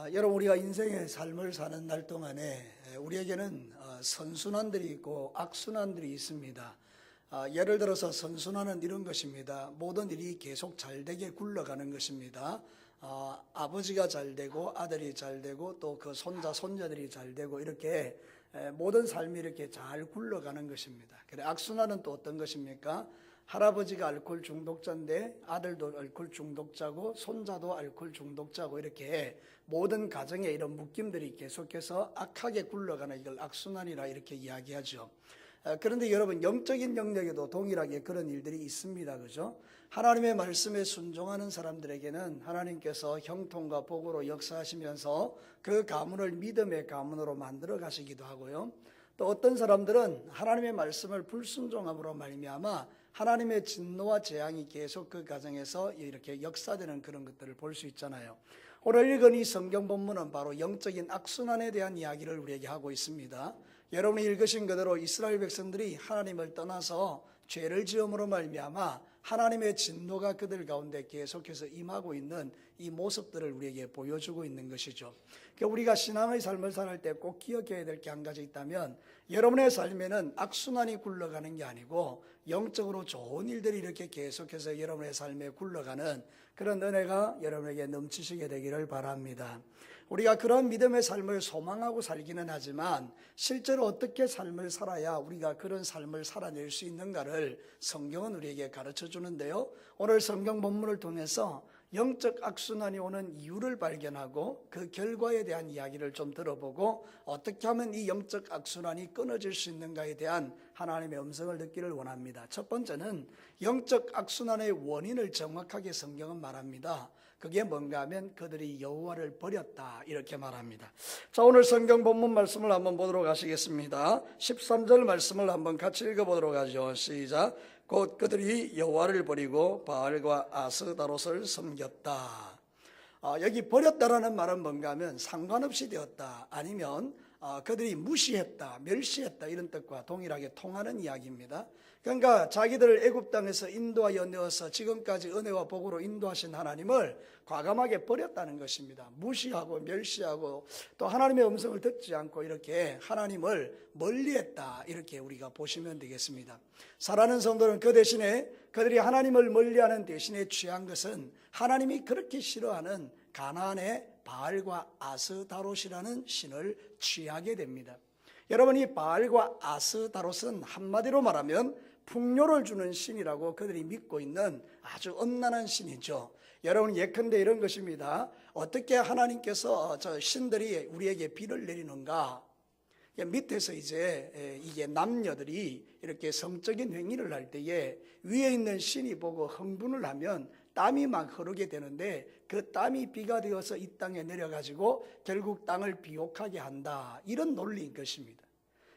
여러분, 우리가 인생의 삶을 사는 날 동안에 우리에게는 선순환들이 있고 악순환들이 있습니다. 예를 들어서 선순환은 이런 것입니다. 모든 일이 계속 잘되게 굴러가는 것입니다. 아버지가 잘되고 아들이 잘되고 또 그 손자 손자들이 잘되고 이렇게 모든 삶이 이렇게 잘 굴러가는 것입니다. 그래, 악순환은 또 어떤 것입니까? 할아버지가 알코올 중독자인데 아들도 알코올 중독자고 손자도 알코올 중독자고 이렇게 모든 가정에 이런 묶임들이 계속해서 악하게 굴러가는 이걸 악순환이라 이렇게 이야기하죠. 그런데 여러분, 영적인 영역에도 동일하게 그런 일들이 있습니다. 그죠? 하나님의 말씀에 순종하는 사람들에게는 하나님께서 형통과 복으로 역사하시면서 그 가문을 믿음의 가문으로 만들어 가시기도 하고요. 또 어떤 사람들은 하나님의 말씀을 불순종함으로 말미암아 하나님의 진노와 재앙이 계속 그 가정에서 이렇게 역사되는 그런 것들을 볼 수 있잖아요. 오늘 읽은 이 성경 본문은 바로 영적인 악순환에 대한 이야기를 우리에게 하고 있습니다. 여러분이 읽으신 그대로 이스라엘 백성들이 하나님을 떠나서 죄를 지음으로 말미암아 하나님의 진노가 그들 가운데 계속해서 임하고 있는 이 모습들을 우리에게 보여주고 있는 것이죠. 우리가 신앙의 삶을 살 때 꼭 기억해야 될 게 한 가지 있다면, 여러분의 삶에는 악순환이 굴러가는 게 아니고 영적으로 좋은 일들이 이렇게 계속해서 여러분의 삶에 굴러가는 그런 은혜가 여러분에게 넘치시게 되기를 바랍니다. 우리가 그런 믿음의 삶을 소망하고 살기는 하지만 실제로 어떻게 삶을 살아야 우리가 그런 삶을 살아낼 수 있는가를 성경은 우리에게 가르쳐 주는데요. 오늘 성경 본문을 통해서 영적 악순환이 오는 이유를 발견하고 그 결과에 대한 이야기를 좀 들어보고 어떻게 하면 이 영적 악순환이 끊어질 수 있는가에 대한 하나님의 음성을 듣기를 원합니다. 첫 번째는 영적 악순환의 원인을 정확하게 성경은 말합니다. 그게 뭔가 하면 그들이 여호와를 버렸다 이렇게 말합니다. 자, 오늘 성경 본문 말씀을 한번 보도록 하시겠습니다. 13절 말씀을 한번 같이 읽어보도록 하죠. 시작. 곧 그들이 여호와를 버리고 바알과 아스다롯을 섬겼다. 여기 버렸다라는 말은 뭔가 하면 상관없이 되었다, 아니면 그들이 무시했다, 멸시했다 이런 뜻과 동일하게 통하는 이야기입니다. 그러니까 자기들을 애굽 땅에서 인도하여 내어서 지금까지 은혜와 복으로 인도하신 하나님을 과감하게 버렸다는 것입니다. 무시하고 멸시하고 또 하나님의 음성을 듣지 않고 이렇게 하나님을 멀리했다, 이렇게 우리가 보시면 되겠습니다. 사랑하는 성도는 그 대신에 그들이 하나님을 멀리하는 대신에 취한 것은 하나님이 그렇게 싫어하는 가나안의 바알과 아스다롯이라는 신을 취하게 됩니다. 여러분, 이 바알과 아스다롯은 한마디로 말하면 풍요를 주는 신이라고 그들이 믿고 있는 아주 엄난한 신이죠. 여러분, 예컨대 이런 것입니다. 어떻게 하나님께서 저 신들이 우리에게 비를 내리는가? 밑에서 이게 남녀들이 이렇게 성적인 행위를 할 때에 위에 있는 신이 보고 흥분을 하면 땀이 막 흐르게 되는데 그 땀이 비가 되어서 이 땅에 내려가지고 결국 땅을 비옥하게 한다, 이런 논리인 것입니다.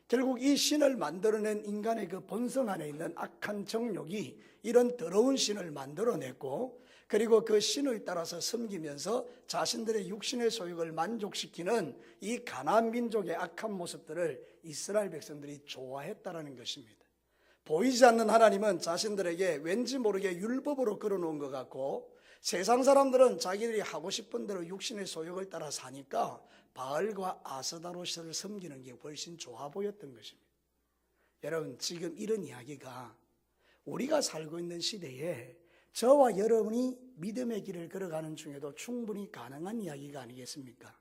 결국 이 신을 만들어낸 인간의 그 본성 안에 있는 악한 정욕이 이런 더러운 신을 만들어냈고, 그리고 그 신을 따라서 섬기면서 자신들의 육신의 소욕을 만족시키는 이 가나안 민족의 악한 모습들을 이스라엘 백성들이 좋아했다라는 것입니다. 보이지 않는 하나님은 자신들에게 왠지 모르게 율법으로 걸어놓은 것 같고, 세상 사람들은 자기들이 하고 싶은 대로 육신의 소욕을 따라 사니까 바알과 아스다롯을 섬기는 게 훨씬 좋아 보였던 것입니다. 여러분, 지금 이런 이야기가 우리가 살고 있는 시대에 저와 여러분이 믿음의 길을 걸어가는 중에도 충분히 가능한 이야기가 아니겠습니까?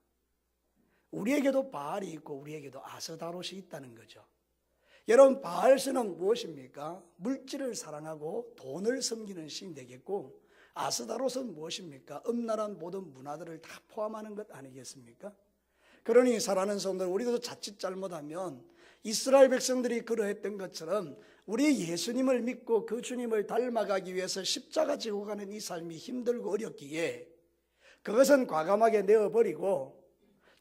우리에게도 바알이 있고 우리에게도 아스다롯이 있다는 거죠. 여러분, 바알신은 무엇입니까? 물질을 사랑하고 돈을 섬기는 신이 되겠고, 아스다롯은 무엇입니까? 엄란한 모든 문화들을 다 포함하는 것 아니겠습니까? 그러니 사랑하는 성도들, 우리도 자칫 잘못하면 이스라엘 백성들이 그러했던 것처럼 우리 예수님을 믿고 그 주님을 닮아가기 위해서 십자가 지고 가는 이 삶이 힘들고 어렵기에 그것은 과감하게 내어버리고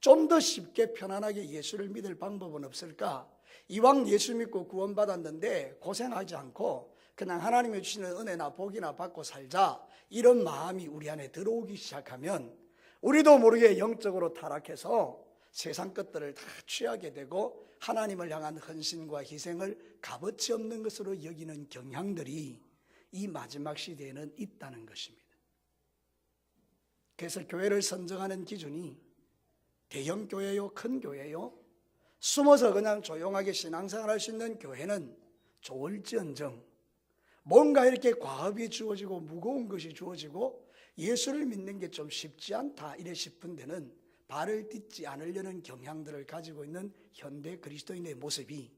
좀 더 쉽게 편안하게 예수를 믿을 방법은 없을까? 이왕 예수 믿고 구원받았는데 고생하지 않고 그냥 하나님이 주시는 은혜나 복이나 받고 살자, 이런 마음이 우리 안에 들어오기 시작하면 우리도 모르게 영적으로 타락해서 세상 것들을 다 취하게 되고 하나님을 향한 헌신과 희생을 값어치 없는 것으로 여기는 경향들이 이 마지막 시대에는 있다는 것입니다. 그래서 교회를 선정하는 기준이 대형 교회요? 큰 교회요? 숨어서 그냥 조용하게 신앙생활 할 수 있는 교회는 좋을지언정 뭔가 이렇게 과업이 주어지고 무거운 것이 주어지고 예수를 믿는 게 좀 쉽지 않다 이래 싶은 데는 발을 딛지 않으려는 경향들을 가지고 있는 현대 그리스도인의 모습이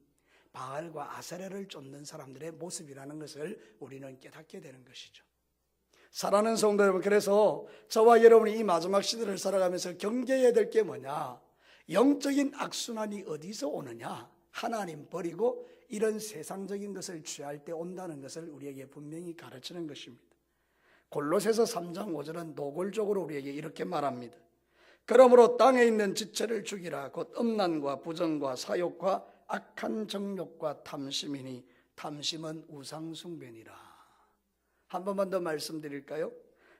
바알과 아세라를 쫓는 사람들의 모습이라는 것을 우리는 깨닫게 되는 것이죠. 사랑하는 성도 여러분, 그래서 저와 여러분이 이 마지막 시대를 살아가면서 경계해야 될 게 뭐냐? 영적인 악순환이 어디서 오느냐? 하나님 버리고 이런 세상적인 것을 취할 때 온다는 것을 우리에게 분명히 가르치는 것입니다. 골로새서 3장 5절은 노골적으로 우리에게 이렇게 말합니다. 그러므로 땅에 있는 지체를 죽이라. 곧 음란과 부정과 사욕과 악한 정욕과 탐심이니 탐심은 우상숭배니라. 한 번만 더 말씀드릴까요?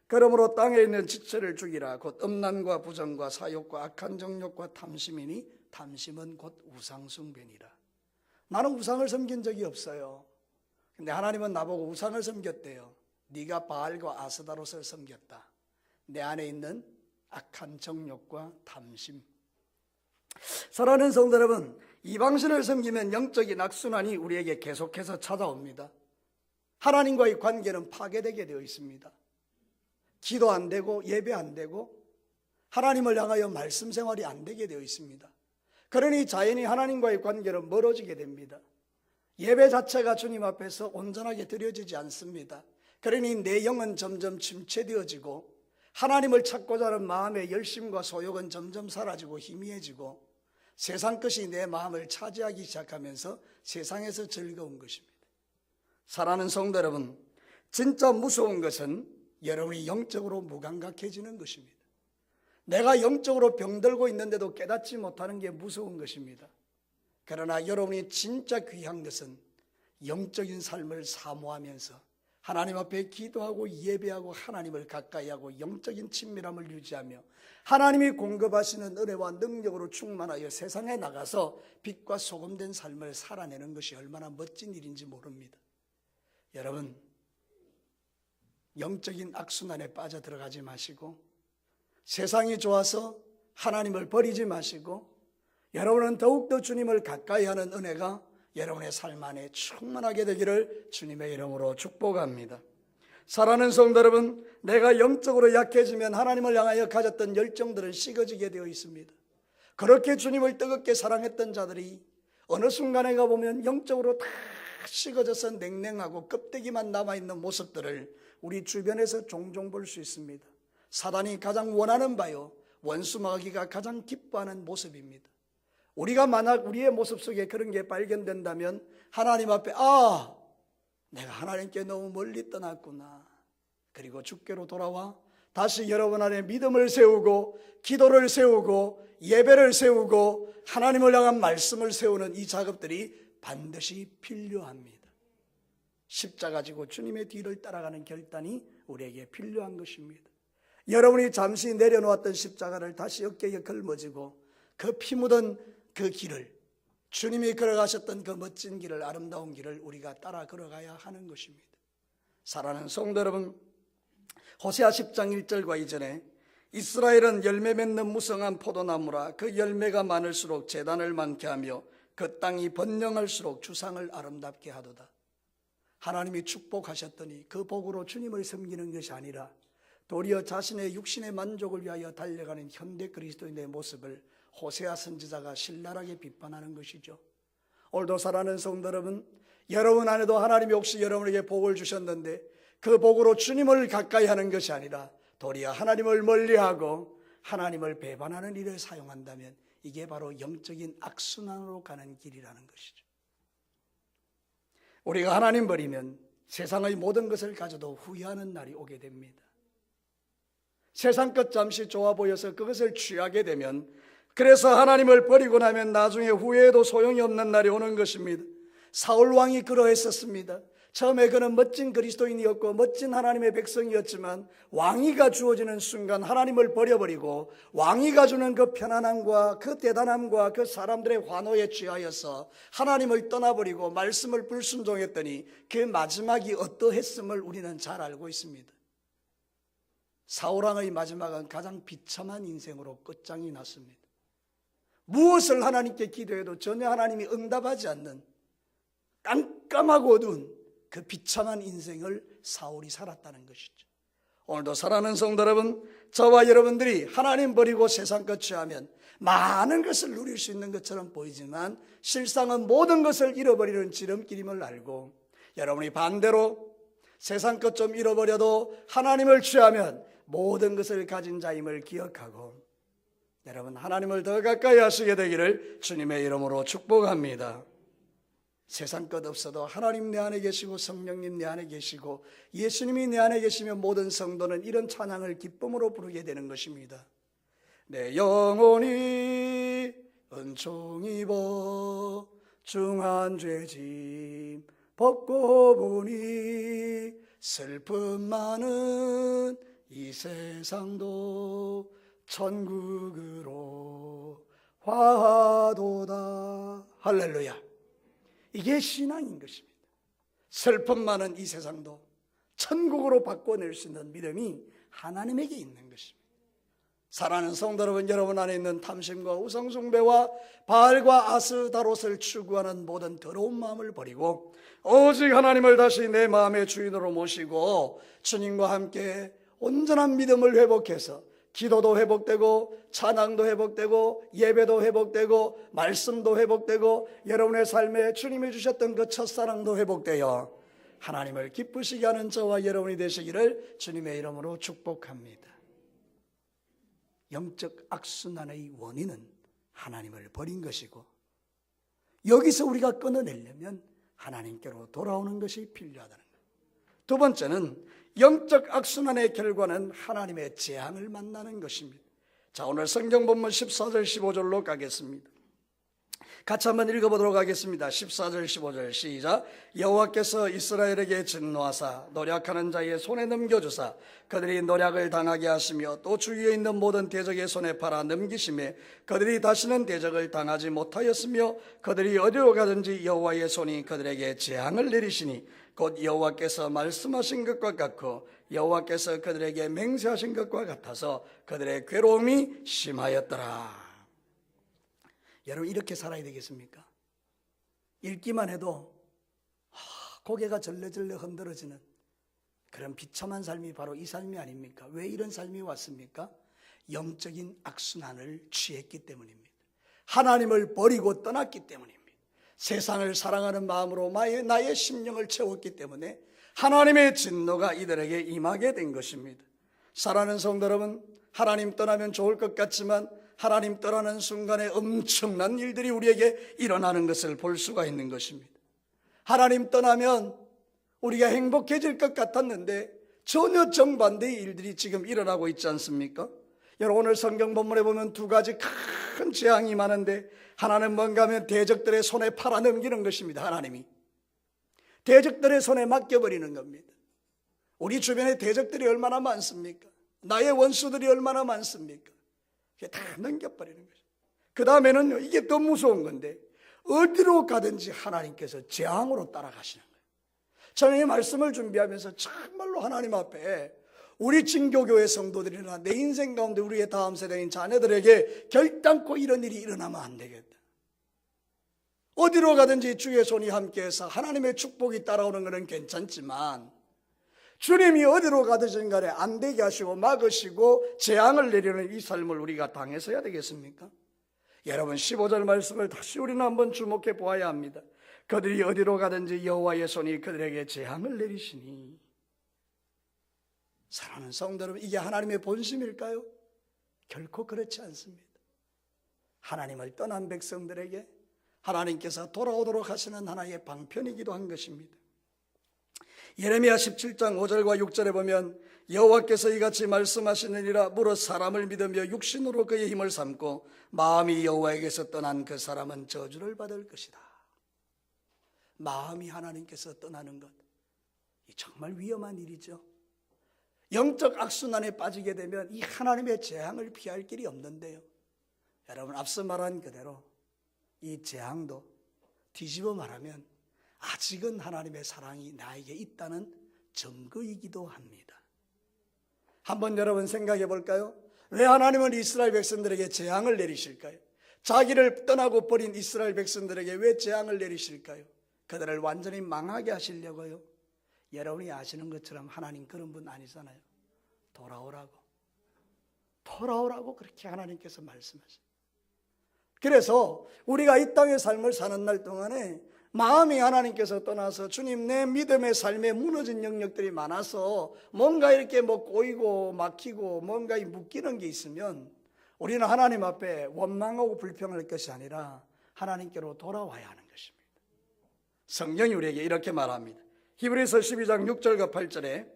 그러므로 땅에 있는 지체를 죽이라. 곧 음란과 부정과 사욕과 악한 정욕과 탐심이니 탐심은 곧 우상숭배니라. 나는 우상을 섬긴 적이 없어요. 근데 하나님은 나보고 우상을 섬겼대요. 네가 바알과 아스다롯을 섬겼다. 내 안에 있는 악한 정욕과 탐심. 사랑하는 성도 여러분, 이방신을 섬기면 영적인 악순환이 우리에게 계속해서 찾아옵니다. 하나님과의 관계는 파괴되게 되어 있습니다. 기도 안 되고 예배 안 되고 하나님을 향하여 말씀 생활이 안 되게 되어 있습니다. 그러니 자연히 하나님과의 관계는 멀어지게 됩니다. 예배 자체가 주님 앞에서 온전하게 드려지지 않습니다. 그러니 내 영은 점점 침체되어지고 하나님을 찾고자 하는 마음의 열심과 소욕은 점점 사라지고 희미해지고 세상 것이 내 마음을 차지하기 시작하면서 세상에서 즐거운 것입니다. 사랑하는 성도 여러분, 진짜 무서운 것은 여러분이 영적으로 무감각해지는 것입니다. 내가 영적으로 병들고 있는데도 깨닫지 못하는 게 무서운 것입니다. 그러나 여러분이 진짜 귀한 것은 영적인 삶을 사모하면서 하나님 앞에 기도하고 예배하고 하나님을 가까이 하고 영적인 친밀함을 유지하며 하나님이 공급하시는 은혜와 능력으로 충만하여 세상에 나가서 빛과 소금된 삶을 살아내는 것이 얼마나 멋진 일인지 모릅니다. 여러분, 영적인 악순환에 빠져들어가지 마시고 세상이 좋아서 하나님을 버리지 마시고 여러분은 더욱더 주님을 가까이 하는 은혜가 여러분의 삶 안에 충만하게 되기를 주님의 이름으로 축복합니다. 사랑하는 성도 여러분, 내가 영적으로 약해지면 하나님을 향하여 가졌던 열정들은 식어지게 되어 있습니다. 그렇게 주님을 뜨겁게 사랑했던 자들이 어느 순간에 가보면 영적으로 다 식어져서 냉랭하고 껍데기만 남아있는 모습들을 우리 주변에서 종종 볼 수 있습니다. 사단이 가장 원하는 바요, 원수 마귀가 가장 기뻐하는 모습입니다. 우리가 만약 우리의 모습 속에 그런 게 발견된다면 하나님 앞에 내가 하나님께 너무 멀리 떠났구나. 그리고 주께로 돌아와 다시 여러분 안에 믿음을 세우고 기도를 세우고 예배를 세우고 하나님을 향한 말씀을 세우는 이 작업들이 반드시 필요합니다. 십자가 지고 주님의 뒤를 따라가는 결단이 우리에게 필요한 것입니다. 여러분이 잠시 내려놓았던 십자가를 다시 어깨에 걸머지고 그 피 묻은 그 길을, 주님이 걸어가셨던 그 멋진 길을, 아름다운 길을 우리가 따라 걸어가야 하는 것입니다. 사랑하는 성도 여러분, 호세아 10장 1절과 이전에 이스라엘은 열매 맺는 무성한 포도나무라. 그 열매가 많을수록 재단을 많게 하며 그 땅이 번영할수록 주상을 아름답게 하도다. 하나님이 축복하셨더니 그 복으로 주님을 섬기는 것이 아니라 도리어 자신의 육신의 만족을 위하여 달려가는 현대 그리스도인의 모습을 호세아 선지자가 신랄하게 비판하는 것이죠. 오늘도 사랑하는 성도 여러분, 여러분 안에도 하나님이 혹시 여러분에게 복을 주셨는데 그 복으로 주님을 가까이 하는 것이 아니라 도리어 하나님을 멀리하고 하나님을 배반하는 일을 사용한다면 이게 바로 영적인 악순환으로 가는 길이라는 것이죠. 우리가 하나님 버리면 세상의 모든 것을 가져도 후회하는 날이 오게 됩니다. 세상 것 잠시 좋아 보여서 그것을 취하게 되면, 그래서 하나님을 버리고 나면 나중에 후회해도 소용이 없는 날이 오는 것입니다. 사울 왕이 그러했었습니다. 처음에 그는 멋진 그리스도인이었고 멋진 하나님의 백성이었지만 왕위가 주어지는 순간 하나님을 버려버리고 왕위가 주는 그 편안함과 그 대단함과 그 사람들의 환호에 취하여서 하나님을 떠나버리고 말씀을 불순종했더니 그 마지막이 어떠했음을 우리는 잘 알고 있습니다. 사울 왕의 마지막은 가장 비참한 인생으로 끝장이 났습니다. 무엇을 하나님께 기도해도 전혀 하나님이 응답하지 않는 깜깜하고 어두운 그 비참한 인생을 사울이 살았다는 것이죠. 오늘도 사랑하는 성도 여러분, 저와 여러분들이 하나님 버리고 세상 것 취하면 많은 것을 누릴 수 있는 것처럼 보이지만 실상은 모든 것을 잃어버리는 지름길임을 알고, 여러분이 반대로 세상 것 좀 잃어버려도 하나님을 취하면 모든 것을 가진 자임을 기억하고, 여러분 하나님을 더 가까이 하시게 되기를 주님의 이름으로 축복합니다. 세상 것 없어도 하나님 내 안에 계시고 성령님 내 안에 계시고 예수님이 내 안에 계시면 모든 성도는 이런 찬양을 기쁨으로 부르게 되는 것입니다. 내 영혼이 은총 입어 중한 죄짐 벗고 보니 슬픔 많은 이 세상도 천국으로 화도다. 할렐루야. 이게 신앙인 것입니다. 슬픔 많은 이 세상도 천국으로 바꿔낼 수 있는 믿음이 하나님에게 있는 것입니다. 사랑하는 성도 여러분, 여러분 안에 있는 탐심과 우상숭배와 바알과 아스다롯을 추구하는 모든 더러운 마음을 버리고 오직 하나님을 다시 내 마음의 주인으로 모시고 주님과 함께 온전한 믿음을 회복해서 기도도 회복되고 찬양도 회복되고 예배도 회복되고 말씀도 회복되고 여러분의 삶에 주님이 주셨던 그 첫사랑도 회복되어 하나님을 기쁘시게 하는 저와 여러분이 되시기를 주님의 이름으로 축복합니다. 영적 악순환의 원인은 하나님을 버린 것이고, 여기서 우리가 끊어내려면 하나님께로 돌아오는 것이 필요하다는 것. 두 번째는 영적 악순환의 결과는 하나님의 재앙을 만나는 것입니다. 자, 오늘 성경 본문 14절 15절로 가겠습니다. 같이 한번 읽어보도록 하겠습니다. 14절 15절 시작. 여호와께서 이스라엘에게 진노하사 노력하는 자의 손에 넘겨주사 그들이 노력을 당하게 하시며 또 주위에 있는 모든 대적의 손에 팔아 넘기심에 그들이 다시는 대적을 당하지 못하였으며 그들이 어디로 가든지 여호와의 손이 그들에게 재앙을 내리시니 곧 여호와께서 말씀하신 것과 같고 여호와께서 그들에게 맹세하신 것과 같아서 그들의 괴로움이 심하였더라. 여러분, 이렇게 살아야 되겠습니까? 읽기만 해도 고개가 절레절레 흔들어지는 그런 비참한 삶이 바로 이 삶이 아닙니까? 왜 이런 삶이 왔습니까? 영적인 악순환을 취했기 때문입니다. 하나님을 버리고 떠났기 때문입니다. 세상을 사랑하는 마음으로 나의 심령을 채웠기 때문에 하나님의 진노가 이들에게 임하게 된 것입니다. 사랑하는 성도 여러분, 하나님 떠나면 좋을 것 같지만 하나님 떠나는 순간에 엄청난 일들이 우리에게 일어나는 것을 볼 수가 있는 것입니다. 하나님 떠나면 우리가 행복해질 것 같았는데 전혀 정반대의 일들이 지금 일어나고 있지 않습니까? 여러분, 오늘 성경 본문에 보면 두 가지 큰 재앙이 많은데 하나는 뭔가 하면 대적들의 손에 팔아넘기는 것입니다. 하나님이 대적들의 손에 맡겨버리는 겁니다. 우리 주변에 대적들이 얼마나 많습니까? 나의 원수들이 얼마나 많습니까? 다 넘겨버리는 거죠. 그 다음에는 이게 더 무서운 건데 어디로 가든지 하나님께서 재앙으로 따라가시는 거예요. 저는 이 말씀을 준비하면서 정말로 하나님 앞에 우리 진교교회 성도들이나 내 인생 가운데 우리의 다음 세대인 자녀들에게 결단코 이런 일이 일어나면 안 되겠다. 어디로 가든지 주의 손이 함께해서 하나님의 축복이 따라오는 것은 괜찮지만 주님이 어디로 가든지 간에 안 되게 하시고 막으시고 재앙을 내리는 이 삶을 우리가 당해서야 되겠습니까? 여러분, 15절 말씀을 다시 우리는 한번 주목해 보아야 합니다. 그들이 어디로 가든지 여호와의 손이 그들에게 재앙을 내리시니. 사랑하는 성도 여러분, 이게 하나님의 본심일까요? 결코 그렇지 않습니다. 하나님을 떠난 백성들에게 하나님께서 돌아오도록 하시는 하나의 방편이기도 한 것입니다. 예레미야 17장 5절과 6절에 보면 여호와께서 이같이 말씀하시느니라. 무릇 사람을 믿으며 육신으로 그의 힘을 삼고 마음이 여호와에게서 떠난 그 사람은 저주를 받을 것이다. 마음이 하나님께서 떠나는 것, 정말 위험한 일이죠. 영적 악순환에 빠지게 되면 이 하나님의 재앙을 피할 길이 없는데요, 여러분, 앞서 말한 그대로 이 재앙도 뒤집어 말하면 아직은 하나님의 사랑이 나에게 있다는 증거이기도 합니다. 한번 여러분 생각해 볼까요? 왜 하나님은 이스라엘 백성들에게 재앙을 내리실까요? 자기를 떠나고 버린 이스라엘 백성들에게 왜 재앙을 내리실까요? 그들을 완전히 망하게 하시려고요. 여러분이 아시는 것처럼 하나님 그런 분 아니잖아요. 돌아오라고 그렇게 하나님께서 말씀하세요. 그래서 우리가 이 땅의 삶을 사는 날 동안에 마음이 하나님께서 떠나서 주님, 내 믿음의 삶에 무너진 영역들이 많아서 뭔가 이렇게 꼬이고 막히고 뭔가 묶이는 게 있으면 우리는 하나님 앞에 원망하고 불평할 것이 아니라 하나님께로 돌아와야 하는 것입니다. 성경이 우리에게 이렇게 말합니다. 히브리서 12장 6절과 8절에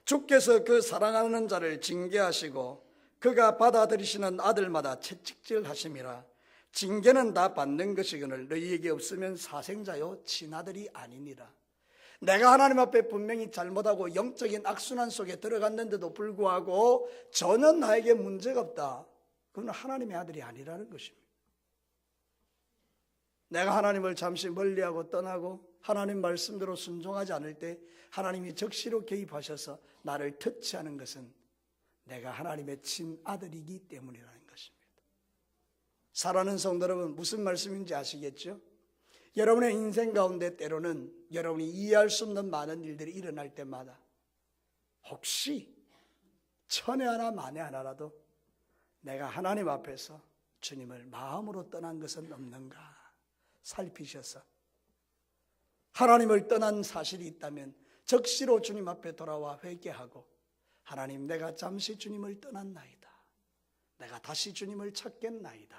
주께서 그 사랑하는 자를 징계하시고 그가 받아들이시는 아들마다 채찍질하심이라. 징계는 다 받는 것이거늘 너희에게 없으면 사생자요 친아들이 아니니라. 내가 하나님 앞에 분명히 잘못하고 영적인 악순환 속에 들어갔는데도 불구하고 전혀 나에게 문제가 없다. 그건 하나님의 아들이 아니라는 것입니다. 내가 하나님을 잠시 멀리하고 떠나고 하나님 말씀대로 순종하지 않을 때 하나님이 적시로 개입하셔서 나를 터치하는 것은 내가 하나님의 친아들이기 때문이라는 것입니다. 사랑하는 성도 여러분, 무슨 말씀인지 아시겠죠? 여러분의 인생 가운데 때로는 여러분이 이해할 수 없는 많은 일들이 일어날 때마다 혹시 천에 하나 만에 하나라도 내가 하나님 앞에서 주님을 마음으로 떠난 것은 없는가 살피셔서 하나님을 떠난 사실이 있다면 적시로 주님 앞에 돌아와 회개하고 하나님, 내가 잠시 주님을 떠났나이다. 내가 다시 주님을 찾겠나이다.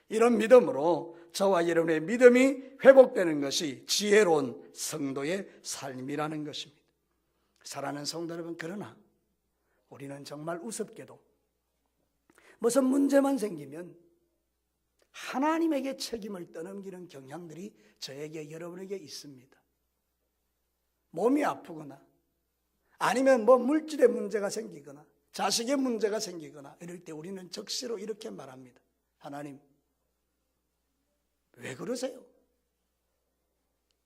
이런 믿음으로 저와 여러분의 믿음이 회복되는 것이 지혜로운 성도의 삶이라는 것입니다. 사랑하는 성도 여러분, 그러나 우리는 정말 우습게도 무슨 문제만 생기면 하나님에게 책임을 떠넘기는 경향들이 저에게 여러분에게 있습니다. 몸이 아프거나 아니면 물질의 문제가 생기거나 자식의 문제가 생기거나 이럴 때 우리는 적시로 이렇게 말합니다. 하나님, 왜 그러세요?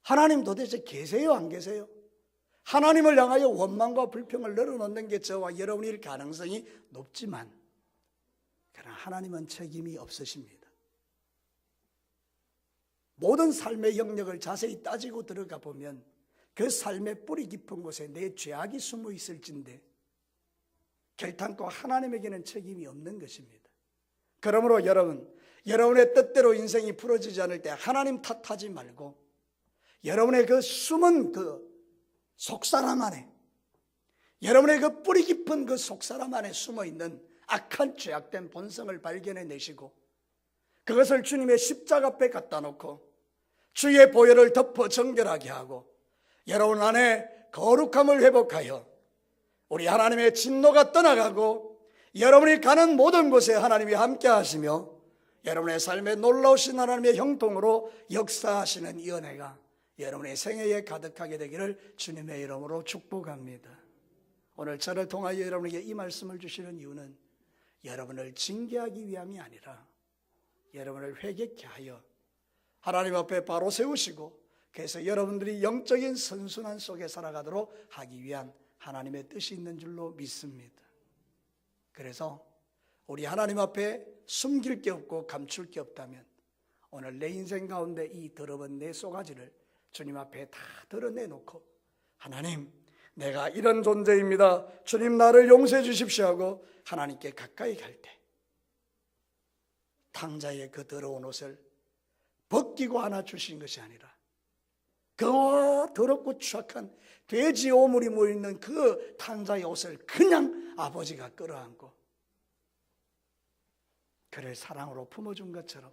하나님 도대체 계세요, 안 계세요? 하나님을 향하여 원망과 불평을 늘어놓는 게 저와 여러분일 가능성이 높지만 그러나 하나님은 책임이 없으십니다. 모든 삶의 영역을 자세히 따지고 들어가 보면 그 삶의 뿌리 깊은 곳에 내 죄악이 숨어 있을진데 결탄코 하나님에게는 책임이 없는 것입니다. 그러므로 여러분의 뜻대로 인생이 풀어지지 않을 때 하나님 탓하지 말고 여러분의 그 숨은 그 속사람 안에, 여러분의 그 뿌리 깊은 그 속사람 안에 숨어 있는 악한 죄악된 본성을 발견해내시고 그것을 주님의 십자가 앞에 갖다 놓고 주의 보혈을 덮어 정결하게 하고 여러분 안에 거룩함을 회복하여 우리 하나님의 진노가 떠나가고 여러분이 가는 모든 곳에 하나님이 함께 하시며 여러분의 삶에 놀라우신 하나님의 형통으로 역사하시는 이 은혜가 여러분의 생애에 가득하게 되기를 주님의 이름으로 축복합니다. 오늘 저를 통하여 여러분에게 이 말씀을 주시는 이유는 여러분을 징계하기 위함이 아니라 여러분을 회개케 하여 하나님 앞에 바로 세우시고 그래서 여러분들이 영적인 선순환 속에 살아가도록 하기 위한 하나님의 뜻이 있는 줄로 믿습니다. 그래서 우리 하나님 앞에 숨길 게 없고 감출 게 없다면 오늘 내 인생 가운데 이 더러운 내 쏘가지를 주님 앞에 다 드러내놓고 하나님, 내가 이런 존재입니다. 주님, 나를 용서해 주십시오 하고 하나님께 가까이 갈 때 탕자의 그 더러운 옷을 벗기고 하나 주신 것이 아니라 그 더럽고 추악한 돼지 오물이 모여있는 그 탕자의 옷을 그냥 아버지가 끌어안고 그를 사랑으로 품어준 것처럼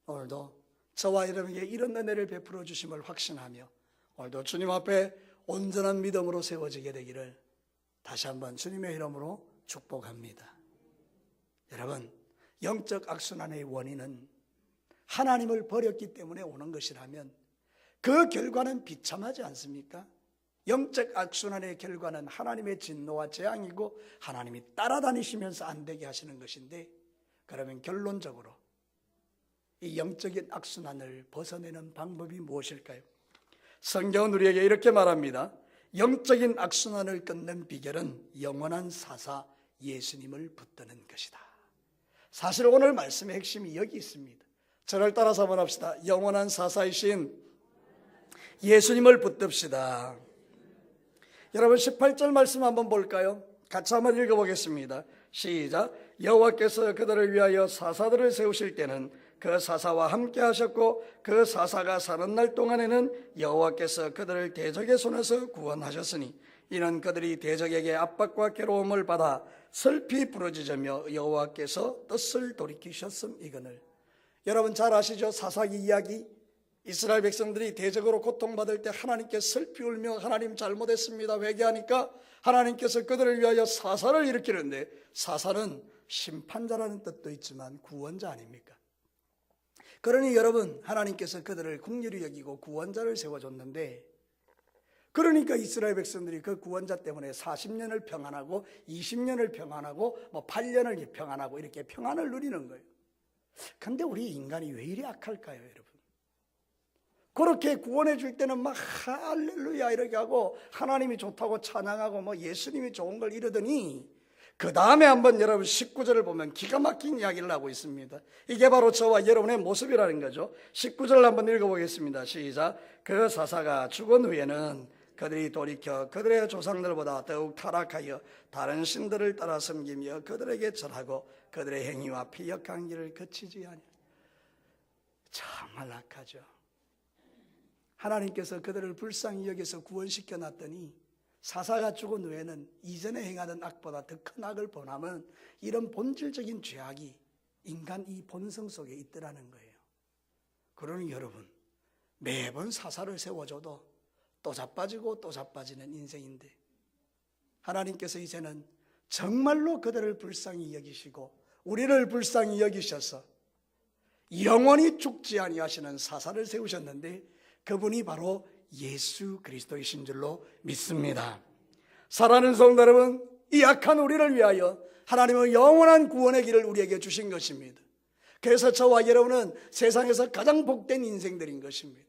오늘도 저와 여러분에게 이런 은혜를 베풀어 주심을 확신하며 오늘도 주님 앞에 온전한 믿음으로 세워지게 되기를 다시 한번 주님의 이름으로 축복합니다. 여러분, 영적 악순환의 원인은 하나님을 버렸기 때문에 오는 것이라면 그 결과는 비참하지 않습니까? 영적 악순환의 결과는 하나님의 진노와 재앙이고 하나님이 따라다니시면서 안 되게 하시는 것인데 그러면 결론적으로 이 영적인 악순환을 벗어내는 방법이 무엇일까요? 성경은 우리에게 이렇게 말합니다. 영적인 악순환을 끊는 비결은 영원한 사사 예수님을 붙드는 것이다. 사실 오늘 말씀의 핵심이 여기 있습니다. 저를 따라서 한번 합시다. 영원한 사사이신 예수님을 붙듭시다. 여러분 18절 말씀 한번 볼까요? 같이 한번 읽어보겠습니다. 시작. 여호와께서 그들을 위하여 사사들을 세우실 때는 그 사사와 함께 하셨고 그 사사가 사는 날 동안에는 여호와께서 그들을 대적의 손에서 구원하셨으니 이는 그들이 대적에게 압박과 괴로움을 받아 슬피 부러지며 여호와께서 뜻을 돌이키셨음이거늘. 여러분 잘 아시죠? 사사기 이야기. 이스라엘 백성들이 대적으로 고통받을 때 하나님께 슬피 울며 하나님 잘못했습니다 회개하니까 하나님께서 그들을 위하여 사사를 일으키는데, 사사는 심판자라는 뜻도 있지만 구원자 아닙니까? 그러니 여러분, 하나님께서 그들을 긍휼히 여기고 구원자를 세워줬는데, 그러니까 이스라엘 백성들이 그 구원자 때문에 40년을 평안하고 20년을 평안하고 8년을 평안하고 이렇게 평안을 누리는 거예요. 근데 우리 인간이 왜 이리 악할까요, 여러분? 그렇게 구원해 줄 때는 막 할렐루야 이렇게 하고 하나님이 좋다고 찬양하고 예수님이 좋은 걸 이러더니, 그 다음에 한번 여러분 19절을 보면 기가 막힌 이야기를 하고 있습니다. 이게 바로 저와 여러분의 모습이라는 거죠. 19절을 한번 읽어보겠습니다. 시작. 그 사사가 죽은 후에는 그들이 돌이켜 그들의 조상들보다 더욱 타락하여 다른 신들을 따라 섬기며 그들에게 절하고 그들의 행위와 피역한 길을 거치지 아니하니. 정말 악하죠. 하나님께서 그들을 불쌍히 여겨서 구원시켜 놨더니 사사가 죽은 후에는 이전에 행하던 악보다 더 큰 악을 범하면 이런 본질적인 죄악이 인간 이 본성 속에 있더라는 거예요. 그러니 여러분, 매번 사사를 세워줘도 또 자빠지고 또 자빠지는 인생인데, 하나님께서 이제는 정말로 그들을 불쌍히 여기시고 우리를 불쌍히 여기셔서 영원히 죽지 아니하시는 사사를 세우셨는데, 그분이 바로 예수 그리스도이신 줄로 믿습니다. 사랑하는 성도 여러분, 이 악한 우리를 위하여 하나님은 영원한 구원의 길을 우리에게 주신 것입니다. 그래서 저와 여러분은 세상에서 가장 복된 인생들인 것입니다.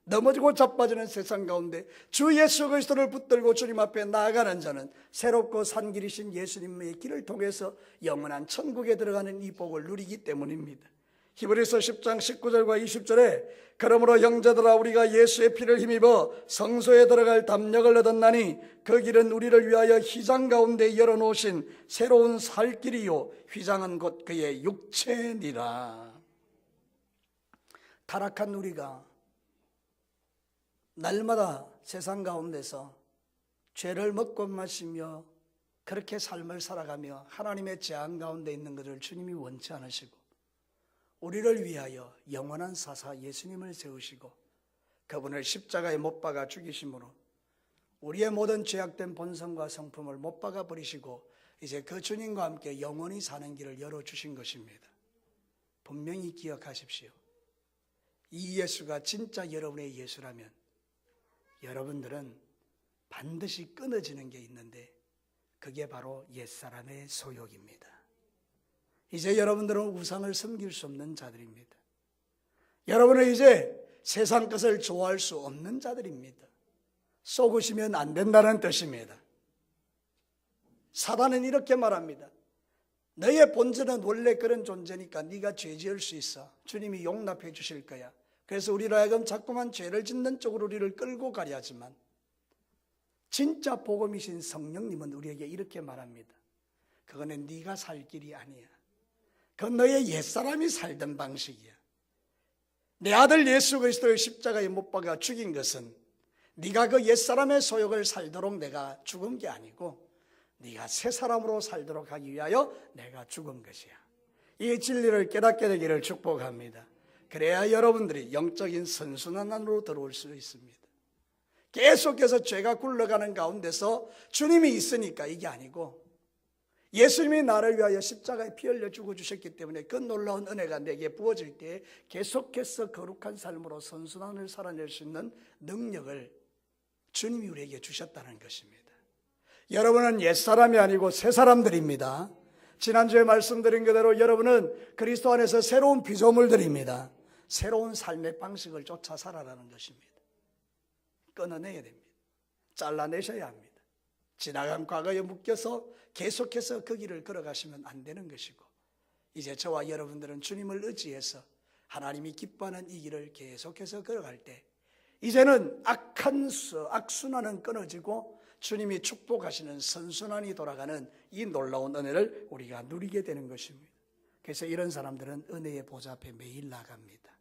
넘어지고 자빠지는 세상 가운데 주 예수 그리스도를 붙들고 주님 앞에 나아가는 자는 새롭고 산 길이신 예수님의 길을 통해서 영원한 천국에 들어가는 이 복을 누리기 때문입니다. 히브리서 10장 19절과 20절에 그러므로 형제들아 우리가 예수의 피를 힘입어 성소에 들어갈 담력을 얻었나니 그 길은 우리를 위하여 휘장 가운데 열어놓으신 새로운 살 길이요 휘장은 곧 그의 육체니라. 타락한 우리가 날마다 세상 가운데서 죄를 먹고 마시며 그렇게 삶을 살아가며 하나님의 재앙 가운데 있는 것을 주님이 원치 않으시고 우리를 위하여 영원한 사사 예수님을 세우시고 그분을 십자가에 못 박아 죽이심으로 우리의 모든 죄악된 본성과 성품을 못 박아 버리시고 이제 그 주님과 함께 영원히 사는 길을 열어주신 것입니다. 분명히 기억하십시오. 이 예수가 진짜 여러분의 예수라면 여러분들은 반드시 끊어지는 게 있는데 그게 바로 옛사람의 소욕입니다. 이제 여러분들은 우상을 섬길 수 없는 자들입니다. 여러분은 이제 세상 것을 좋아할 수 없는 자들입니다. 속으시면 안 된다는 뜻입니다. 사단은 이렇게 말합니다. 너의 본질은 원래 그런 존재니까 네가 죄 지을 수 있어. 주님이 용납해 주실 거야. 그래서 우리로 하여금 자꾸만 죄를 짓는 쪽으로 우리를 끌고 가려 하지만 진짜 복음이신 성령님은 우리에게 이렇게 말합니다. 그거는 네가 살 길이 아니야. 그건 너의 옛사람이 살던 방식이야. 내 아들 예수 그리스도를 십자가에 못 박아 죽인 것은 네가 그 옛사람의 소욕을 살도록 내가 죽은 게 아니고 네가 새 사람으로 살도록 하기 위하여 내가 죽은 것이야. 이 진리를 깨닫게 되기를 축복합니다. 그래야 여러분들이 영적인 선순환 안으로 들어올 수 있습니다. 계속해서 죄가 굴러가는 가운데서 주님이 있으니까 이게 아니고 예수님이 나를 위하여 십자가에 피 흘려 죽어주셨기 때문에 그 놀라운 은혜가 내게 부어질 때 계속해서 거룩한 삶으로 선순환을 살아낼 수 있는 능력을 주님이 우리에게 주셨다는 것입니다. 여러분은 옛사람이 아니고 새사람들입니다. 지난주에 말씀드린 그대로 여러분은 그리스도 안에서 새로운 피조물들입니다. 새로운 삶의 방식을 쫓아 살아라는 것입니다. 끊어내야 됩니다. 잘라내셔야 합니다. 지나간 과거에 묶여서 계속해서 그 길을 걸어가시면 안 되는 것이고 이제 저와 여러분들은 주님을 의지해서 하나님이 기뻐하는 이 길을 계속해서 걸어갈 때 이제는 악순환은 끊어지고 주님이 축복하시는 선순환이 돌아가는 이 놀라운 은혜를 우리가 누리게 되는 것입니다. 그래서 이런 사람들은 은혜의 보좌 앞에 매일 나갑니다.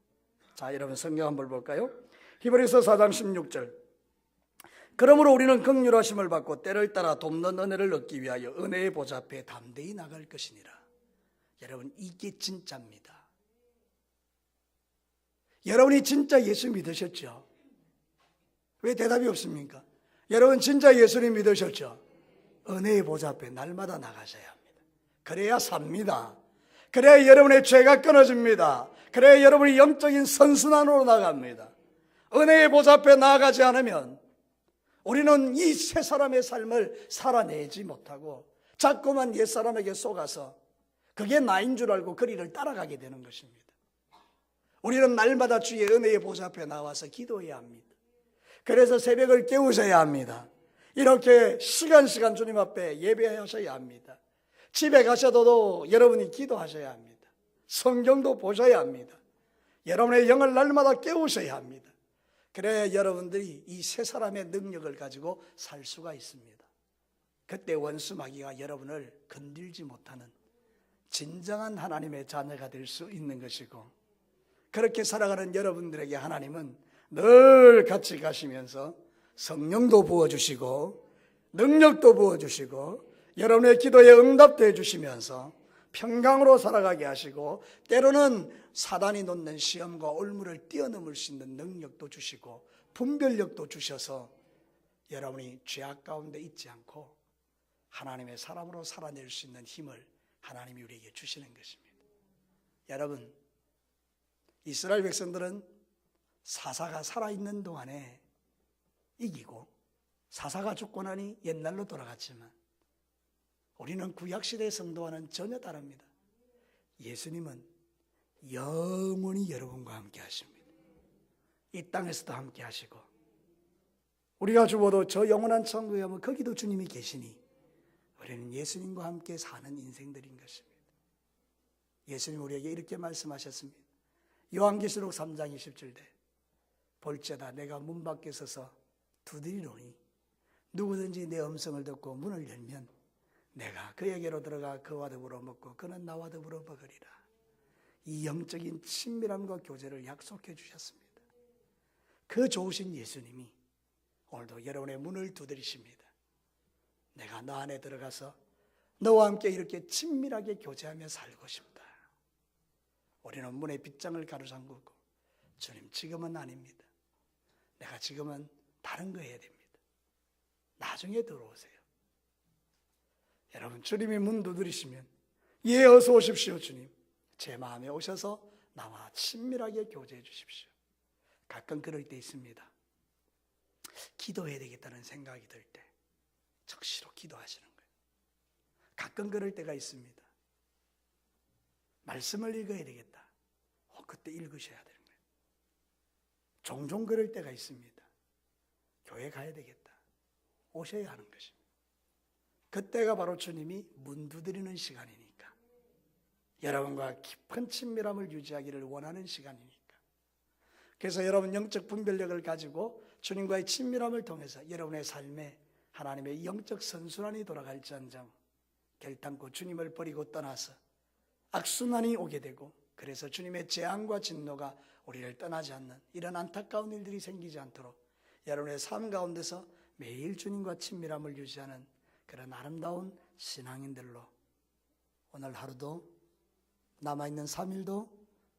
자, 여러분 성경 한번 볼까요? 히브리서 4장 16절. 그러므로 우리는 긍휼하심을 받고 때를 따라 돕는 은혜를 얻기 위하여 은혜의 보좌 앞에 담대히 나갈 것이니라. 여러분, 이게 진짜입니다. 여러분이 진짜 예수 믿으셨죠? 왜 대답이 없습니까? 여러분 진짜 예수님 믿으셨죠? 은혜의 보좌 앞에 날마다 나가셔야 합니다. 그래야 삽니다. 그래야 여러분의 죄가 끊어집니다. 그래야 여러분이 영적인 선순환으로 나갑니다. 은혜의 보좌 앞에 나아가지 않으면 우리는 이 세 사람의 삶을 살아내지 못하고 자꾸만 옛사람에게 속아서 그게 나인 줄 알고 그 일을 따라가게 되는 것입니다. 우리는 날마다 주의 은혜의 보좌 앞에 나와서 기도해야 합니다. 그래서 새벽을 깨우셔야 합니다. 이렇게 시간 주님 앞에 예배하셔야 합니다. 집에 가셔도 여러분이 기도하셔야 합니다. 성경도 보셔야 합니다. 여러분의 영을 날마다 깨우셔야 합니다. 그래야 여러분들이 이 세 사람의 능력을 가지고 살 수가 있습니다. 그때 원수 마귀가 여러분을 건들지 못하는 진정한 하나님의 자녀가 될 수 있는 것이고, 그렇게 살아가는 여러분들에게 하나님은 늘 같이 가시면서 성령도 부어주시고 능력도 부어주시고 여러분의 기도에 응답도 해주시면서 평강으로 살아가게 하시고, 때로는 사단이 놓는 시험과 올무를 뛰어넘을 수 있는 능력도 주시고 분별력도 주셔서 여러분이 죄악 가운데 있지 않고 하나님의 사람으로 살아낼 수 있는 힘을 하나님이 우리에게 주시는 것입니다. 여러분, 이스라엘 백성들은 사사가 살아있는 동안에 이기고 사사가 죽고 나니 옛날로 돌아갔지만 우리는 구약시대의 성도와는 전혀 다릅니다. 예수님은 영원히 여러분과 함께 하십니다. 이 땅에서도 함께 하시고 우리가 죽어도 저 영원한 천국에 가면 거기도 주님이 계시니 우리는 예수님과 함께 사는 인생들인 것입니다. 예수님 우리에게 이렇게 말씀하셨습니다. 요한계시록 3장 20절에 볼지어다 내가 문 밖에 서서 두드리노니 누구든지 내 음성을 듣고 문을 열면 내가 그에게로 들어가 그와 더불어 먹고 그는 나와 더불어 먹으리라. 이 영적인 친밀함과 교제를 약속해 주셨습니다. 그 좋으신 예수님이 오늘도 여러분의 문을 두드리십니다. 내가 너 안에 들어가서 너와 함께 이렇게 친밀하게 교제하며 살고 싶다. 우리는 문의 빗장을 가로잠그고 주님 지금은 아닙니다. 내가 지금은 다른 거 해야 됩니다. 나중에 들어오세요. 여러분 주님이 문 두드리시면 예 어서 오십시오 주님. 제 마음에 오셔서 나와 친밀하게 교제해 주십시오. 가끔 그럴 때 있습니다. 기도해야 되겠다는 생각이 들 때 적시로 기도하시는 거예요. 가끔 그럴 때가 있습니다. 말씀을 읽어야 되겠다. 그때 읽으셔야 되는 거예요. 종종 그럴 때가 있습니다. 교회 가야 되겠다. 오셔야 하는 것입니다. 그때가 바로 주님이 문 두드리는 시간이니까, 여러분과 깊은 친밀함을 유지하기를 원하는 시간이니까. 그래서 여러분 영적 분별력을 가지고 주님과의 친밀함을 통해서 여러분의 삶에 하나님의 영적 선순환이 돌아갈지언정 결단코 주님을 버리고 떠나서 악순환이 오게 되고, 그래서 주님의 재앙과 진노가 우리를 떠나지 않는 이런 안타까운 일들이 생기지 않도록 여러분의 삶 가운데서 매일 주님과 친밀함을 유지하는 그런 아름다운 신앙인들로 오늘 하루도 남아있는 3일도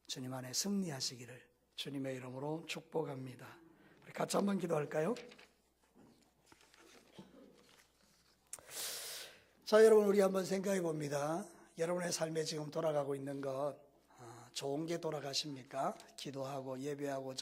주님 안에 승리하시기를 주님의 이름으로 축복합니다. 우리 같이 한번 기도할까요? 자, 여러분 우리 한번 생각해 봅니다. 여러분의 삶에 지금 돌아가고 있는 것 좋은 게 돌아가십니까? 기도하고 예배하고